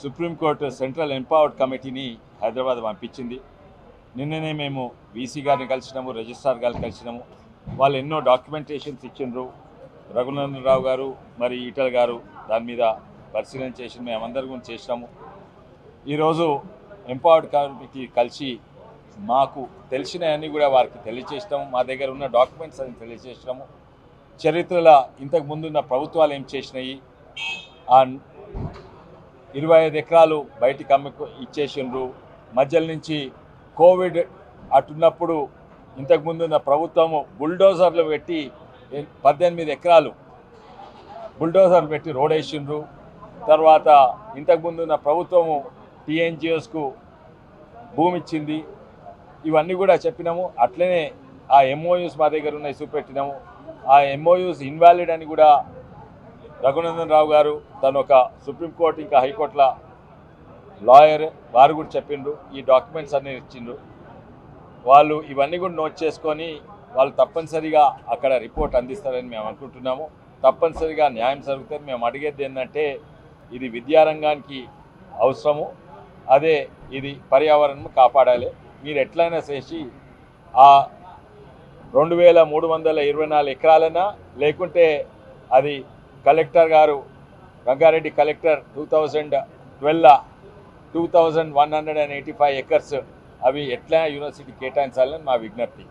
Supreme court central empowered కమిటీని హైదరాబాద్ పంపించింది. నిన్ననే మేము వీసీ గారిని కలిసినాము, రిజిస్ట్రార్ గారిని కలిసినాము. వాళ్ళు ఎన్నో డాక్యుమెంటేషన్స్ ఇచ్చిండ్రు. రఘునందన్ రావు గారు మరి ఈటల గారు దాని మీద పరిశీలన చేసి మేమందరం కూడా చేసినాము. ఈరోజు ఎంపవర్డ్ కమిటీ కలిసి మాకు తెలిసినవన్నీ కూడా వారికి తెలియజేసినాము. మా దగ్గర ఉన్న డాక్యుమెంట్స్ అని తెలియజేసినాము. చరిత్రలో ఇంతకు ముందున్న ప్రభుత్వాలు ఏం చేసినాయి, ఆ 25 ఎకరాలు బయటికి ఇచ్చేసిండ్రు. మధ్యల నుంచి కోవిడ్ అటున్నప్పుడు ఇంతకుముందున్న ప్రభుత్వము బుల్డోజర్లు పెట్టి 18 ఎకరాలు బుల్డోజర్లు పెట్టి రోడ్ వేసిండ్రు. తర్వాత ఇంతకుముందున్న ప్రభుత్వము టీఎన్జిఓస్కు భూమి ఇచ్చింది. ఇవన్నీ కూడా చెప్పినాము. అట్లనే ఆ ఎంఓయూస్ మా దగ్గర ఉన్నాయి, చూపెట్టినాము. ఆ ఎంఓయూస్ ఇన్వాలిడ్ అని కూడా రఘునందన్ రావు గారు తను ఒక సుప్రీంకోర్టు ఇంకా హైకోర్టుల లాయర్, వారు కూడా చెప్పిండ్రు. ఈ డాక్యుమెంట్స్ అన్నీ ఇచ్చిండ్రు. వాళ్ళు ఇవన్నీ కూడా నోట్ చేసుకొని వాళ్ళు తప్పనిసరిగా అక్కడ రిపోర్ట్ అందిస్తారని మేము అనుకుంటున్నాము. తప్పనిసరిగా న్యాయం జరుగుతుంది. మేము అడిగేది ఏంటంటే ఇది విద్యారంగానికి అవసరము, అదే ఇది పర్యావరణం కాపాడాలి. మీరు ఎట్లయినా చేసి ఆ 2324 ఎకరాలైనా లేకుంటే అది కలెక్టర్ గారు రంగారెడ్డి కలెక్టర్ 2012 2185 ఎకర్స్ అవి ఎట్లా యూనివర్సిటీ కేటాయించాలని మా విజ్ఞప్తి.